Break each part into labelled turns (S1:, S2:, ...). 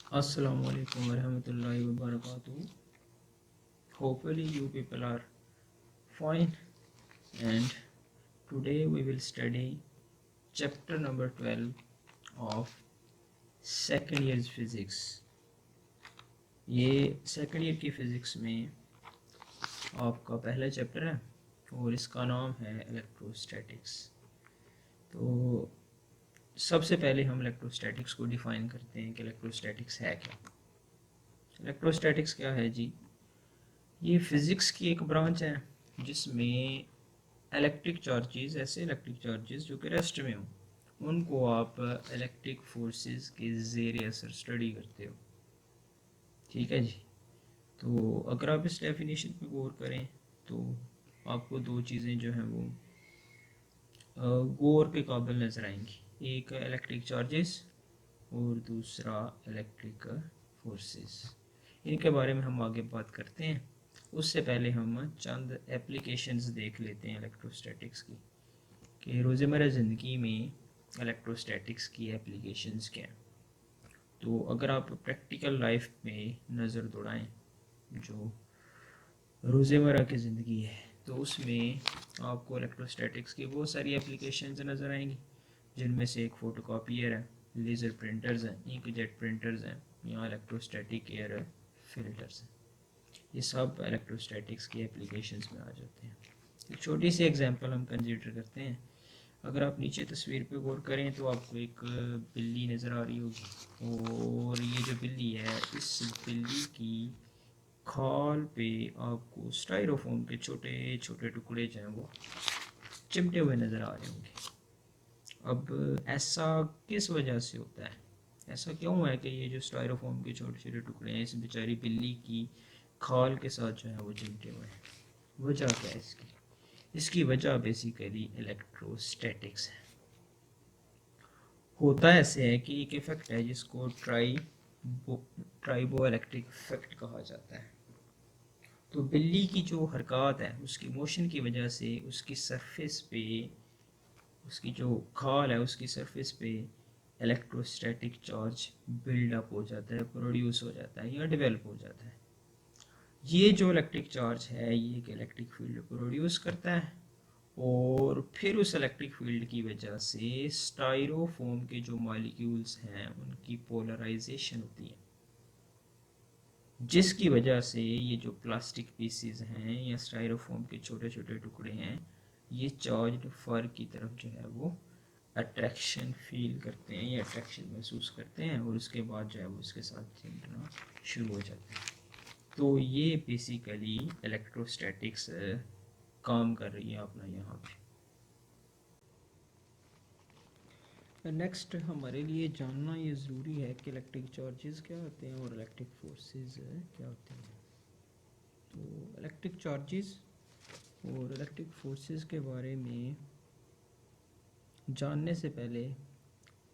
S1: Assalamu alaikum warahmatullahi wabarakatuh. Hopefully you people are fine, and today we will study chapter number 12 of second year's physics. ये second year की physics में आपका पहला chapter है और इसका नाम है इलेक्ट्रोस्टैटिक्स। तो सबसे पहले हम इलेक्ट्रोस्टैटिक्स को डिफ़ाइन करते हैं कि इलेक्ट्रोस्टैटिक्स है क्या। इलेक्ट्रोस्टैटिक्स क्या है जी? ये फिज़िक्स की एक ब्रांच है जिसमें इलेक्ट्रिक चार्जेस, ऐसे इलेक्ट्रिक चार्जेस जो कि रेस्ट में हों, उनको आप इलेक्ट्रिक फोर्सेस के ज़ेर असर स्टडी करते हो। ठीक है जी। तो अगर आप इस डेफिनेशन पे गौर करें तो आपको दो चीज़ें जो हैं वो गौर के काबिल नज़र आएंगी, एक इलेक्ट्रिक चार्जेस और दूसरा इलेक्ट्रिक फोर्सेस। इनके बारे में हम आगे बात करते हैं। उससे पहले हम चंद एप्लीकेशंस देख लेते हैं इलेक्ट्रोस्टैटिक्स की, कि रोज़मर्रा ज़िंदगी में इलेक्ट्रोस्टैटिक्स की एप्लीकेशंस क्या हैं। तो अगर आप प्रैक्टिकल लाइफ में नज़र दौड़ाएं, जो रोज़मर्रा की ज़िंदगी है, तो उसमें आपको इलेक्ट्रोस्टैटिक्स की बहुत सारी एप्लीकेशंस नज़र आएंगी, जिनमें से एक फ़ोटोकॉपियर है, लेज़र प्रिंटर्स हैं, इंकजेट प्रिंटर्स हैं, या इलेक्ट्रोस्टैटिक एयर फिल्टर्स हैं। ये सब इलेक्ट्रोस्टैटिक्स की एप्लीकेशंस में आ जाते हैं। एक छोटी सी एग्जांपल हम कंसीडर करते हैं। अगर आप नीचे तस्वीर पे गौर करें तो आपको एक बिल्ली नज़र आ रही होगी, और ये जो बिल्ली है, इस बिल्ली की खाल पे आपको स्टाइरोफोम के छोटे छोटे टुकड़े जो हैं वो चिमटे हुए नज़र आ रहे होंगे। अब ऐसा किस वजह से होता है? ऐसा क्यों है कि ये जो स्टाइरोफोम के छोटे छोटे टुकड़े हैं इस बेचारी बिल्ली की खाल के साथ जो है वो चिमटे हुए हैं? वजह क्या है इसकी? इसकी वजह बेसिकली इलेक्ट्रोस्टैटिक्स है। होता ऐसे है कि एक इफेक्ट है जिसको ट्राइबो इलेक्ट्रिक इफेक्ट कहा जाता है। तो बिल्ली की जो हरकत है, उसकी मोशन की वजह से उसकी सरफेस पे, उसकी जो खाल है उसकी सरफेस पे इलेक्ट्रोस्टैटिक चार्ज बिल्डअप हो जाता है, प्रोड्यूस हो जाता है या डेवलप हो जाता है। ये जो इलेक्ट्रिक चार्ज है ये एक इलेक्ट्रिक फील्ड प्रोड्यूस करता है, और फिर उस इलेक्ट्रिक फील्ड की वजह से स्टाइरोफोम के जो मॉलिक्यूल्स हैं उनकी पोलराइजेशन होती है, जिसकी वजह से ये जो प्लास्टिक पीसीज हैं या स्टाइरोफोम के छोटे छोटे टुकड़े हैं, ये चार्ज्ड फर की तरफ जो है वो अट्रैक्शन फील करते हैं या अट्रैक्शन महसूस करते हैं, और उसके बाद जो है वो उसके साथ चिमटना शुरू हो जाता है। तो ये बेसिकली इलेक्ट्रोस्टैटिक्स काम कर रही है अपना यहाँ पे। नेक्स्ट हमारे लिए जानना ये ज़रूरी है कि इलेक्ट्रिक चार्जेस क्या होते हैं और इलेक्ट्रिक फोर्सेस क्या होते हैं। तो इलेक्ट्रिक चार्जेस और इलेक्ट्रिक फोर्सेस के बारे में जानने से पहले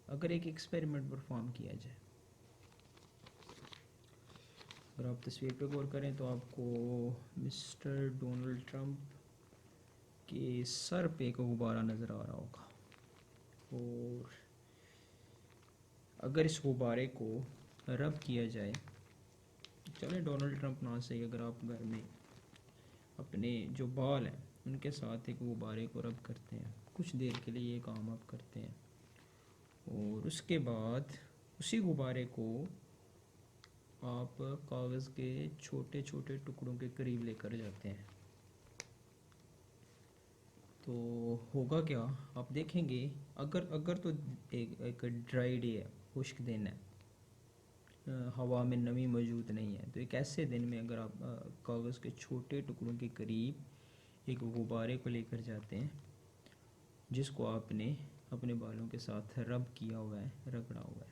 S1: अगर एक एक्सपेरिमेंट परफॉर्म किया जाए, अगर आप तस्वीर पर गौर करें तो आपको मिस्टर डोनाल्ड ट्रंप के सर पे एक गुब्बारा नज़र आ रहा होगा, और अगर इस गुब्बारे को रब किया जाए, चले डोनाल्ड ट्रंप ना सही, अगर आप घर में अपने जो बाल हैं उनके साथ एक गुब्बारे को रब करते हैं, कुछ देर के लिए ये काम आप करते हैं, और उसके बाद उसी गुब्बारे को आप कागज़ के छोटे छोटे टुकड़ों के करीब लेकर जाते हैं, तो होगा क्या? आप देखेंगे, अगर अगर तो एक ड्राई डे है, खुश्क दिन है, हवा में नमी मौजूद नहीं है, तो एक ऐसे दिन में अगर आप कागज़ के छोटे टुकड़ों के करीब एक गुब्बारे को लेकर जाते हैं जिसको आपने अपने बालों के साथ रब किया हुआ है, रगड़ा हुआ है,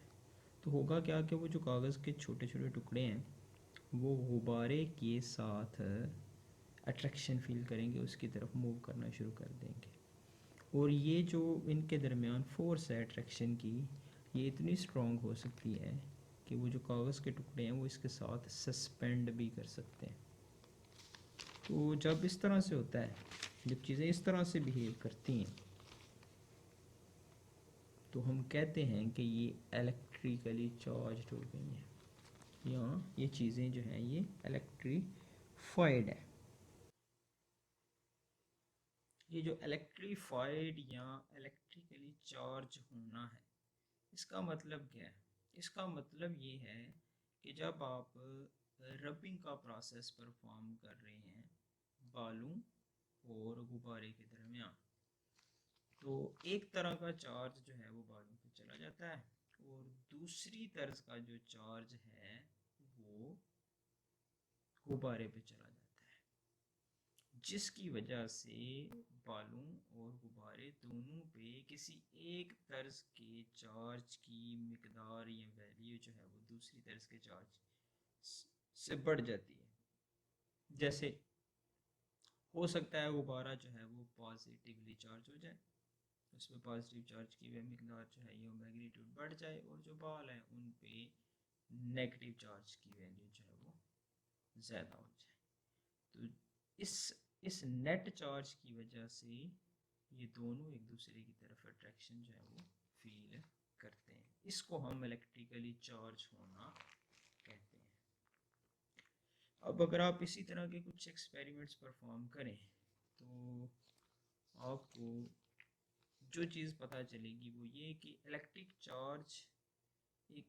S1: तो होगा क्या कि वो जो कागज़ के छोटे छोटे टुकड़े हैं वो गुब्बारे के साथ अट्रैक्शन फील करेंगे, उसकी तरफ मूव करना शुरू कर देंगे, और ये जो इनके दरमियान फोर्स है अट्रैक्शन की, ये इतनी स्ट्रॉन्ग हो सकती है कि वो जो कागज़ के टुकड़े हैं वो इसके साथ सस्पेंड भी कर सकते हैं। तो जब इस तरह से होता है, जब चीज़ें इस तरह से बिहेव करती हैं, तो हम कहते हैं कि ये इलेक्ट्रिकली चार्ज्ड हो गई हैं। यहाँ ये चीज़ें जो हैं ये इलेक्ट्रीफाइड है। ये जो इलेक्ट्रीफाइड या इलेक्ट्रिकली चार्ज होना है, इसका मतलब क्या है? इसका मतलब ये है कि जब आप रबिंग का प्रोसेस परफॉर्म कर रहे हैं बालू और गुब्बारे के दरमियान, तो एक तरह का चार्ज जो है वो बालू पे चला जाता है और दूसरी तरह का जो चार्ज है वो गुब्बारे पे चला जाता है, जिसकी वजह से बालू और गुब्बारे दोनों पे किसी एक तर्ज के चार्ज की मिकदार या वैल्यू जो है वो दूसरी तर्ज के चार्ज से बढ़ जाती है। जैसे हो सकता है गुब्बारा जो है वो पॉजिटिवली चार्ज हो जाए, उसमें पॉजिटिव चार्ज की वह मिकदार जो है ये मैग्नीट्यूड बढ़ जाए, और जो बाल हैं उन पे नेगेटिव चार्ज की वैल्यू जो है वो ज़्यादा हो जाए। तो इस इस नेट चार्ज की वजह से ये दोनों एक दूसरे की तरफ अट्रैक्शन जो है वो फील करते हैं। इसको हम इलेक्ट्रिकली चार्ज होना कहते हैं। अब अगर आप इसी तरह के कुछ एक्सपेरिमेंट्स परफॉर्म करें तो आपको जो चीज़ पता चलेगी वो ये कि इलेक्ट्रिक चार्ज एक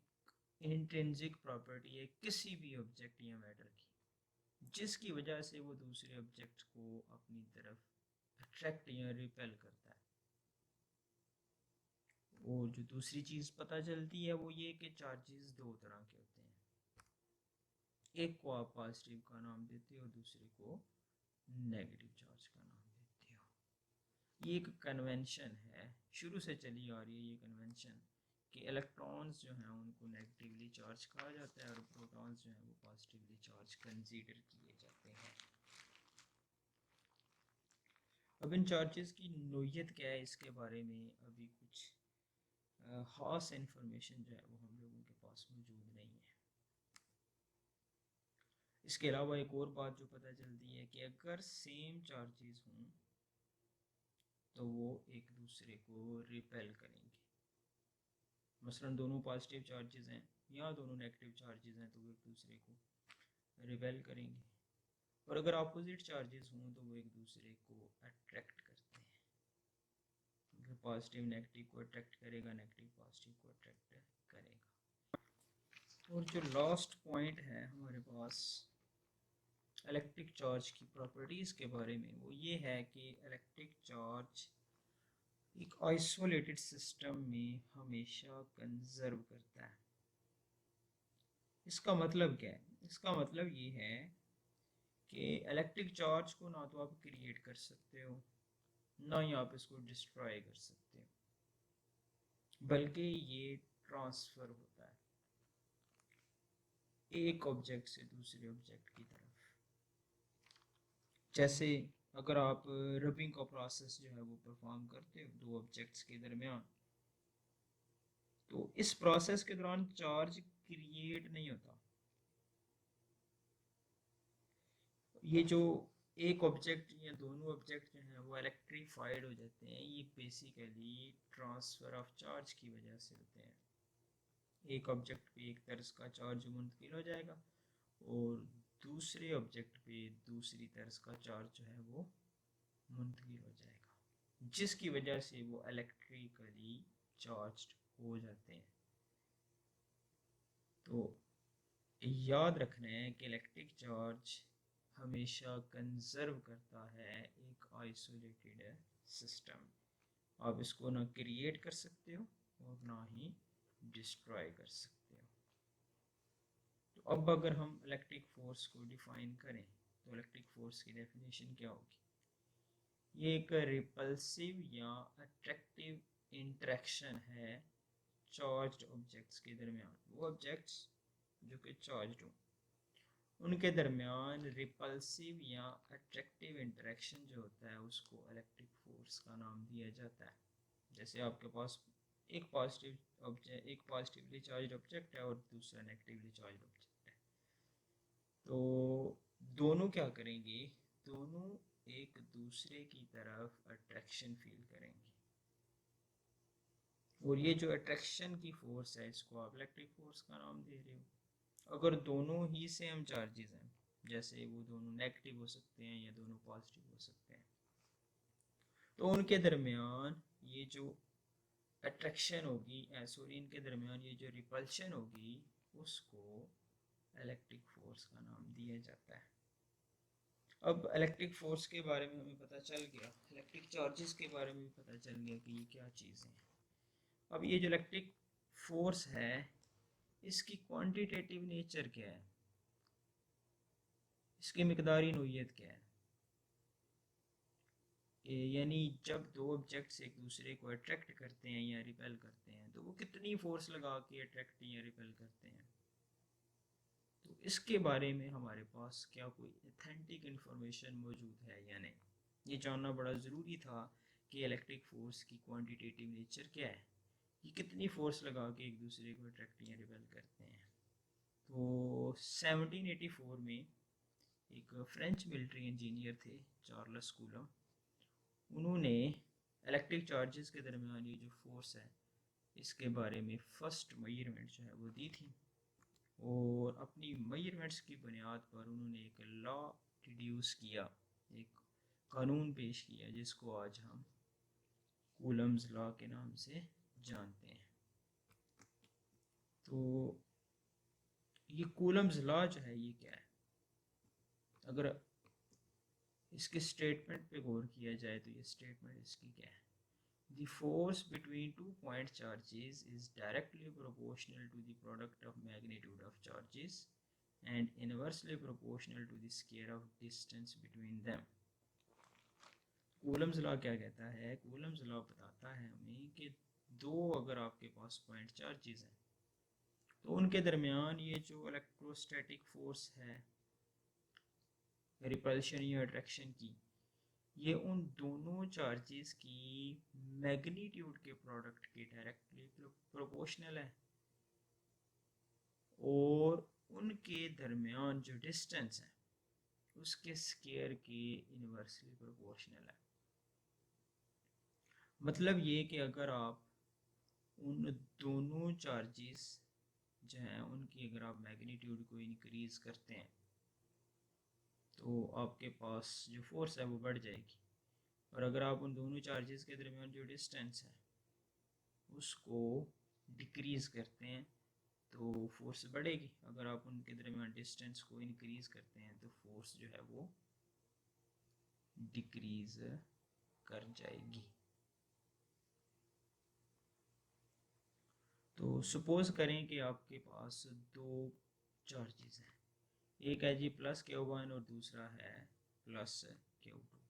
S1: इंट्रिंसिक प्रॉपर्टी है किसी भी ऑब्जेक्ट या मैटर की, जिसकी वजह से वो दूसरे ऑब्जेक्ट को अपनी तरफ अट्रैक्ट या रिपेल करता है। और जो दूसरी चीज़ पता चलती है वो ये कि चार्जेस दो तरह के होते हैं, एक को आप पॉजिटिव का नाम देते हो और दूसरे को नेगेटिव चार्ज का नाम देते हो। ये एक कन्वेंशन है, शुरू से चली आ रही है ये कन्वेंशन कि इलेक्ट्रॉन्स जो हैं उनको नेगेटिवली चार्ज कहा जाता है और प्रोटॉन्स जो हैं वो पॉजिटिवली चार्ज कंसीडर किए जाते हैं। अब इन चार्जेस की नोयत क्या है इसके बारे में अभी कुछ खास इंफॉर्मेशन जो है वो हम लोगों के पास मौजूद नहीं है। इसके अलावा एक और बात जो पता चलती है कि अगर सेम चार्जेस हों तो वो एक दूसरे को रिपेल करेंगे। मसलन दोनों पॉजिटिव चार्जेस हैं या दोनों नेगेटिव चार्जेस हैं तो वो एक दूसरे को रिपेल करेंगे, और अगर अपोजिट चार्जेस हों तो वो एक दूसरे को अट्रैक्ट करते हैं। अगर पॉजिटिव नेगेटिव को अट्रैक्ट करेगा, नेगेटिव पॉजिटिव को अट्रैक्ट करेगा। और जो लास्ट पॉइंट है हमारे पास इलेक्ट्रिक चार्ज की प्रॉपर्टीज़ के बारे में, वो ये है कि इलेक्ट्रिक चार्ज एक आइसोलेटेड सिस्टम में हमेशा कंजर्व करता है। इसका मतलब क्या है? इसका मतलब ये है कि इलेक्ट्रिक चार्ज को ना तो आप क्रिएट कर सकते हो ना ही आप इसको डिस्ट्रॉय कर सकते हो, बल्कि ये ट्रांसफ़र होता है एक ऑब्जेक्ट से दूसरे ऑब्जेक्ट की तरफ। जैसे अगर आप रबिंग का प्रोसेस जो है वो परफॉर्म करते हो दो ऑब्जेक्ट्स के दरमियान, तो इस प्रोसेस के दौरान चार्ज क्रिएट नहीं होता। ये जो एक ऑब्जेक्ट या दोनों ऑब्जेक्ट जो हैं वो इलेक्ट्रीफाइड हो जाते हैं, ये बेसिकली ट्रांसफ़र ऑफ चार्ज की वजह से होते हैं। एक ऑब्जेक्ट पे एक तरह का चार्ज मुंतकिल हो जाएगा और दूसरे ऑब्जेक्ट पे दूसरी तरह का चार्ज जो है वो मुंतकिल हो जाएगा, जिसकी वजह से वो इलेक्ट्रिकली चार्ज्ड हो जाते हैं। तो याद रखना है कि इलेक्ट्रिक चार्ज हमेशा कंजर्व करता है एक आइसोलेटेड सिस्टम। आप इसको ना क्रिएट कर सकते हो और ना ही डिस्ट्रॉय कर सकते हो। तो अब अगर हम इलेक्ट्रिक फोर्स को डिफाइन करें तो इलेक्ट्रिक फोर्स की डेफिनेशन क्या होगी? ये एक रिपल्सिव या अट्रैक्टिव इंटरेक्शन है चार्ज्ड ऑब्जेक्ट्स के दरमियान। वो ऑब्जेक्ट्स जो कि चार्ज्ड हों उनके दरमियान रिपल्सिव या अट्रैक्टिव इंटरेक्शन जो होता है उसको इलेक्ट्रिक फोर्स का नाम दिया जाता है। जैसे आपके पास एक पॉजिटिवली चार्ज्ड ऑब्जेक्ट है और दूसरा नेगेटिवली चार्ज्ड ऑब्जेक्ट है, तो दोनों क्या करेंगे? दोनों एक दूसरे की तरफ अट्रैक्शन फील करेंगे, और ये जो अट्रैक्शन की फोर्स है इसको आप इलेक्ट्रिक फोर्स का नाम दे रहे हो। अगर दोनों ही सेम चार्जेस हैं, जैसे वो दोनों नेगेटिव हो सकते हैं या दोनों पॉजिटिव हो सकते हैं, तो उनके दरमियान ये जो अट्रैक्शन होगी, सॉरी, इनके दरमियान ये जो रिपल्शन होगी, उसको इलेक्ट्रिक फोर्स का नाम दिया जाता है। अब इलेक्ट्रिक फोर्स के बारे में हमें पता चल गया, इलेक्ट्रिक चार्जेस के बारे में भी पता चल गया कि ये क्या चीज़ें हैं। अब ये जो इलेक्ट्रिक फोर्स है, इसकी क्वांटिटेटिव नेचर क्या है, इसकी मिकदारी नोयत क्या है। यानी जब दो ऑब्जेक्ट्स एक दूसरे को अट्रैक्ट करते हैं या रिपेल करते हैं, तो वो कितनी फोर्स लगा के अट्रैक्ट या रिपेल करते हैं। तो इसके बारे में हमारे पास क्या कोई ऑथेंटिक इंफॉर्मेशन मौजूद है या नहीं, ये जानना बड़ा ज़रूरी था कि इलेक्ट्रिक फोर्स की क्वांटिटेटिव नेचर क्या है, ये कितनी फोर्स लगा के एक दूसरे को अट्रैक्ट या रिपेल करते हैं। तो 1784 में एक फ्रेंच मिलिट्री इंजीनियर थे, चार्ल्स कूलम, उन्होंने इलेक्ट्रिक चार्जेस के दरमियान ये जो फोर्स है, इसके बारे में फर्स्ट मेजरमेंट जो है वो दी थी, और अपनी मेजरमेंट्स की बुनियाद पर उन्होंने एक लॉ डिड्यूस किया, एक कानून पेश किया, जिसको आज हम कूलम्स लॉ के नाम से जानते हैं। तो ये कूलम्स लॉ जो है ये क्या है, अगर इसके स्टेटमेंट पे गौर किया जाए तो ये स्टेटमेंट इसकी क्या है। The force between 2 point charges is directly proportional to the product of magnitude of charges and inversely proportional to the square of distance between them. Coulomb's law क्या कहता है, कूलम्स लॉ बताता है हमें कि दो अगर आपके पास पॉइंट चार्जेस हैं, तो उनके दरमियान ये जो इलेक्ट्रोस्टैटिक फोर्स है, रिपल्शन या अट्रैक्शन की, ये उन दोनों चार्जेस की मैग्नीट्यूड के प्रोडक्ट के डायरेक्टली प्रोपोर्शनल है, और उनके दरमियान जो डिस्टेंस है उसके स्क्वायर के इनवर्सली प्रोपोर्शनल है। मतलब ये कि अगर आप उन दोनों चार्जेस जो हैं उनकी अगर आप मैग्नीट्यूड को इंक्रीज करते हैं, तो आपके पास जो फोर्स है वो बढ़ जाएगी, और अगर आप उन दोनों चार्जेस के दरमियान जो डिस्टेंस है उसको डिक्रीज करते हैं तो फोर्स बढ़ेगी। अगर आप उनके दरमियान डिस्टेंस को इंक्रीज करते हैं तो फोर्स जो है वो डिक्रीज कर जाएगी। तो सपोज करें कि आपके पास दो चार्जेस हैं, एक है जी प्लस Q1 और दूसरा है प्लस Q2,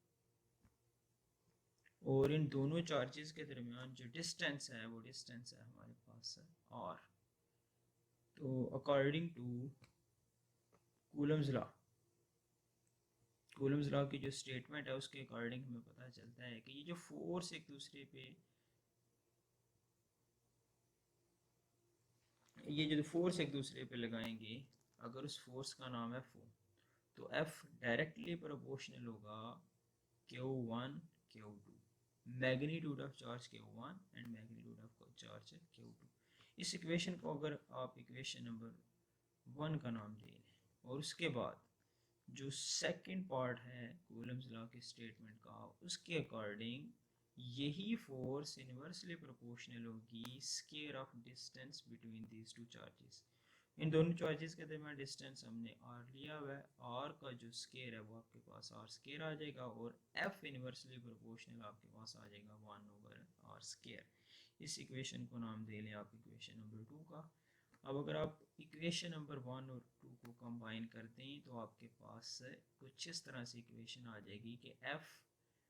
S1: और इन दोनों चार्जेस के दरमियान जो डिस्टेंस है वो डिस्टेंस है हमारे पास R। तो according to Coulomb's law, Coulomb's law की जो स्टेटमेंट है उसके अकॉर्डिंग हमें पता चलता है कि ये जो फोर्स एक दूसरे पे, ये जो फोर्स एक दूसरे पे लगाएंगे, अगर उस फोर्स का नाम F हो, तो F डायरेक्टली प्रोपोर्शनल होगा Q1 Q2, magnitude of charge Q1 and magnitude of charge Q2। इस इक्वेशन को अगर आप इक्वेशन नंबर 1 का नाम दे लें, और उसके बाद जो सेकंड पार्ट है कूलम्स लॉ के स्टेटमेंट का, उसके अकॉर्डिंग यही फोर्स इनवर्सली प्रोपोर्शनल होगी square of distance between these two charges. इन दोनों चार्जेस के दरमियान डिस्टेंस हमने आर लिया हुआ है, आर का जो स्क्वायर है वो आपके पास आर स्क्वायर आ जाएगा, और एफ इनवर्सली प्रोपोर्शनल आपके पास आ जाएगा 1/r²। इस इक्वेशन को नाम दे लें आप इक्वेशन नंबर 2 का। अब अगर आप इक्वेशन नंबर 1 और 2 को कंबाइन कर दें तो आपके पास कुछ इस तरह से इक्वेशन आ जाएगी कि F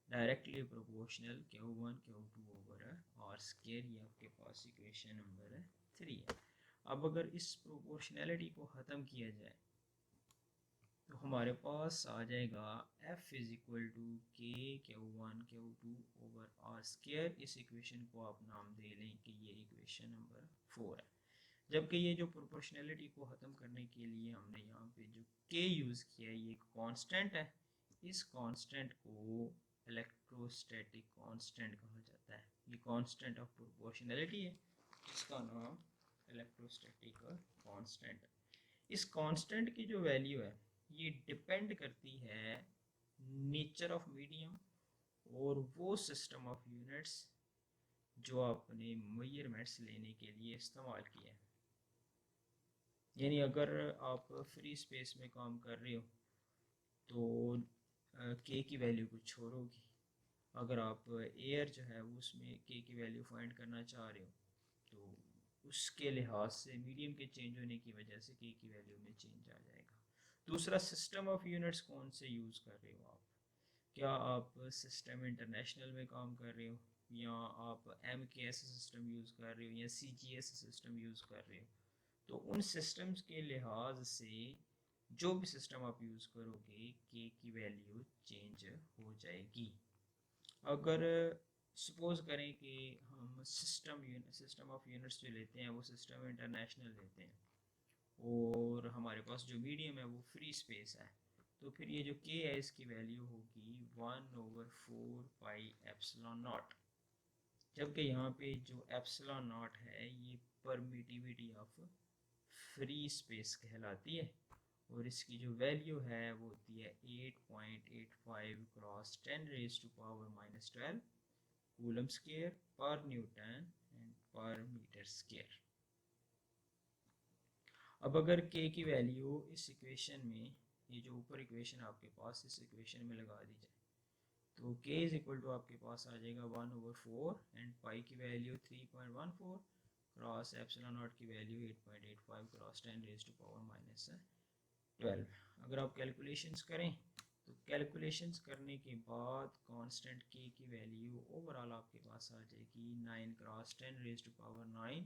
S1: directly proportional Q1 Q2/r²। ये आपके पास इक्वेशन नंबर 3 है। अब अगर इस प्रोपोर्शनैलिटी को ख़त्म किया जाए तो हमारे पास आ जाएगा F इज इक्वल टू के Q1 Q2/r²। इस इक्वेशन को आप नाम दे लें कि ये इक्वेशन नंबर 4 है। जबकि ये जो प्रोपोर्शनैलिटी को ख़त्म करने के लिए हमने यहाँ पे जो k यूज़ किया है, ये एक कांस्टेंट है। इस कांस्टेंट को इलेक्ट्रोस्टैटिक कांस्टेंट कहा जाता है। ये कांस्टेंट ऑफ प्रोपोर्शनैलिटी है जिसका नाम इलेक्ट्रोस्टैटिक कांस्टेंट है। इस कांस्टेंट की जो वैल्यू है ये डिपेंड करती है नेचर ऑफ मीडियम और वो सिस्टम ऑफ यूनिट्स जो आपने मेजरमेंट्स लेने के लिए इस्तेमाल किया है। यानी अगर आप फ्री स्पेस में काम कर रहे हो तो के की वैल्यू कुछ छोड़ोगी। अगर आप एयर जो है वो उसमें के की वैल्यू फाइंड करना चाह रहे हो तो उसके लिहाज से मीडियम के चेंज होने की वजह से के की वैल्यू में चेंज आ जाएगा। दूसरा, सिस्टम ऑफ यूनिट्स कौन से यूज़ कर रहे हो आप? क्या आप सिस्टम इंटरनेशनल में काम कर रहे हो, या आप एम के एस सिस्टम यूज़ कर रहे हो, या सी जी एस सिस्टम यूज़ कर रहे हो? तो उन सिस्टम्स के लिहाज से जो भी सिस्टम आप यूज़ करोगे के की वैल्यू चेंज हो जाएगी। अगर सपोज करें कि हम सिस्टम ऑफ यूनिट्स जो लेते हैं वो सिस्टम इंटरनेशनल लेते हैं और हमारे पास जो मीडियम है वो फ्री स्पेस है, तो फिर ये जो के है इसकी वैल्यू होगी 1/4 पाई एप्सिलॉन नॉट। जबकि यहाँ पे जो एप्सिलॉन नॉट है ये परमिटिविटी ऑफ फ्री स्पेस कहलाती है और इसकी जो वैल्यू है वो होती है 8.85 क्रॉस 10⁻⁻12 कूलम स्क्वायर पर न्यूटन एंड पर मीटर स्क्वायर। अब अगर के की वैल्यू इस इक्वेशन में, ये जो ऊपर इक्वेशन आपके पास इस इक्वेशन में लगा दी जाए तो k इज इक्वल टू आपके पास आ जाएगा 1/4 एंड पाई की वैल्यू 3.14 क्रॉस एप्सिलॉन नॉट की वैल्यू 8.85 क्रॉस 10⁻⁻12। अगर आप कैलकुलेशंस करें तो कैलकुलेशंस करने के बाद कांस्टेंट k की वैल्यू ओवरऑल आपके पास आ जाएगी 9 क्रॉस 10⁻9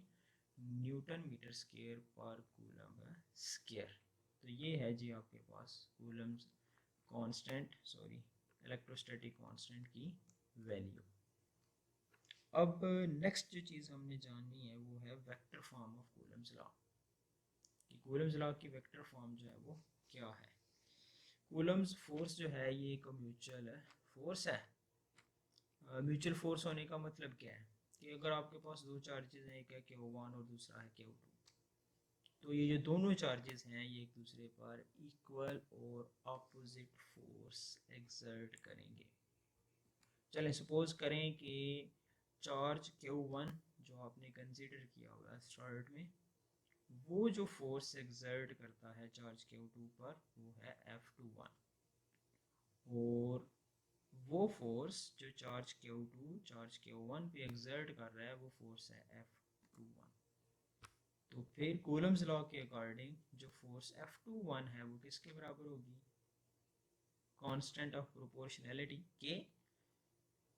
S1: न्यूटन मीटर स्क्वायर पर कूलम स्क्वायर। तो ये है जी आपके पास कूलम इलेक्ट्रोस्टैटिक कांस्टेंट की वैल्यू। अब नेक्स्ट जो चीज़ हमने जाननी है वो है vector form of Coulomb's law, कि कूलम्स लॉ की वेक्टर फॉर्म जो है वो क्या है। कूलम्स फोर्स जो है ये एक म्यूचुअल फोर्स है। म्यूचुअल फोर्स होने का मतलब क्या है कि अगर आपके पास दो चार्जेस हैं, एक है Q1 और दूसरा है Q2, तो ये जो दोनों चार्जेस हैं ये एक दूसरे पर इक्वल और ऑपोजिट फोर्स एक्सर्ट करेंगे। चलें सपोज करें कि चार्ज Q1 जो आपने कंसीडर किया हुआ स्टार्ट में, वो जो फोर्स एक्सर्ट करता है चार्ज Q2 पर वो है F21, और वो फोर्स जो चार्ज Q1 पे एक्सर्ट कर रहा है वो फोर्स है F21। तो फिर कूलम्स लॉ के अकॉर्डिंग जो फोर्स F21 है वो किसके बराबर होगी? कांस्टेंट ऑफ प्रोपोर्शनैलिटी के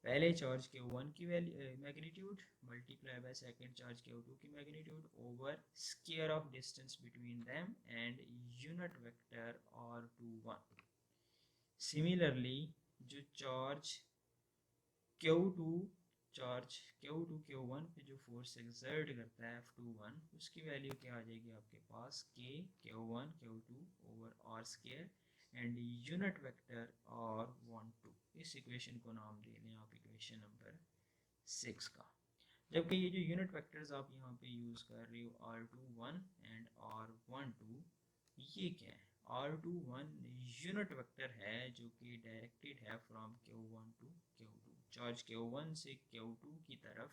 S1: पहले चार्ज Q1 की value magnitude multiply by second charge Q2 की magnitude over square of distance between them and unit vector R21। Similarly जो Q2 चार्ज Q1 पे जो फोर्स एक्सर्ट करता है F21, उसकी वैल्यू क्या आ जाएगी आपके पास K Q1 Q2 over R square and unit vector R12। इस इक्वेशन को नाम दे लें आप इक्वेशन नंबर 6 का। जबकि ये जो यूनिट वेक्टर्स आप यहाँ पे यूज़ कर रहे हो R21 एंड R12, ये क्या है? R21 यूनिट वेक्टर है जो कि डायरेक्टेड है from Q1 to Q2। Charge Q1 से Q2 की तरफ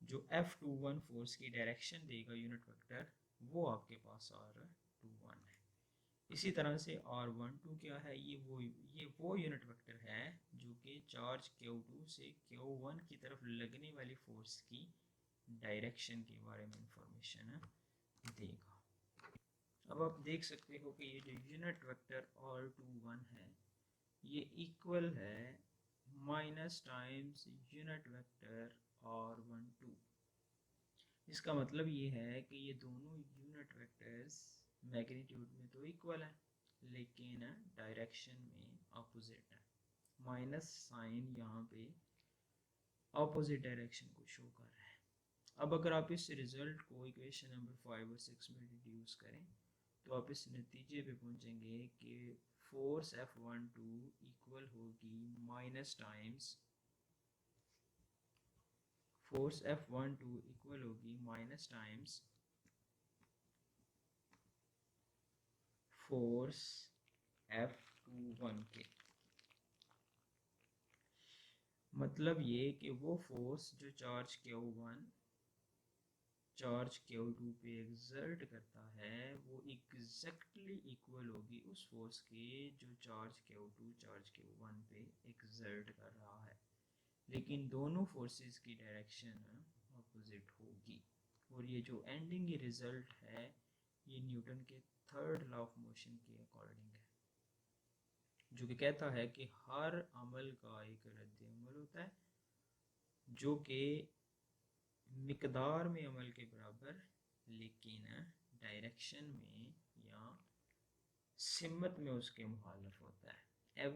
S1: जो F21 फोर्स की डायरेक्शन देगा यूनिट वेक्टर, वो आपके पास R21 है। इसी तरह से R12 क्या है? ये वो यूनिट वेक्टर है जो कि चार्ज Q2 से Q1 की तरफ लगने वाली फोर्स की डायरेक्शन के बारे में इंफॉर्मेशन देगा। अब आप देख सकते हो कि ये जो यूनिट वेक्टर R21 है ये इक्वल है minus times unit vector R12। इसका मतलब ये है कि ये दोनों यूनिट वेक्टर्स मैग्नीट्यूड में तो इक्वल है लेकिन डायरेक्शन में अपोजिट है। माइनस साइन यहाँ पे अपोजिट डायरेक्शन को शो कर रहा है। अब अगर आप इस रिजल्ट को इक्वेशन नंबर 5 और 6 में रिड्यूस करें तो आप इस नतीजे पे पहुंचेंगे कि फोर्स F12 इक्वल होगी minus times force F12 equal होगी माइनस टाइम्स फोर्स F21 के। मतलब ये कि वो फोर्स जो चार्ज Q1 चार्ज Q2 पे एक्सर्ट करता है वो एग्जैक्टली इक्वल होगी उस फोर्स के जो चार्ज Q2 चार्ज Q1 पे एक्सर्ट कर रहा है, लेकिन दोनों फोर्सेस की डायरेक्शन अपोजिट होगी। और ये जो एंडिंग रिजल्ट है ये न्यूटन के थर्ड लॉ ऑफ मोशन के अकॉर्डिंग है, जो कि कहता है कि हर अमल का एक रद्द अमल होता है जो कि मिकदार में अमल के बराबर लेकिन डायरेक्शन में या सिमत में उसके मुखालिफ होता है।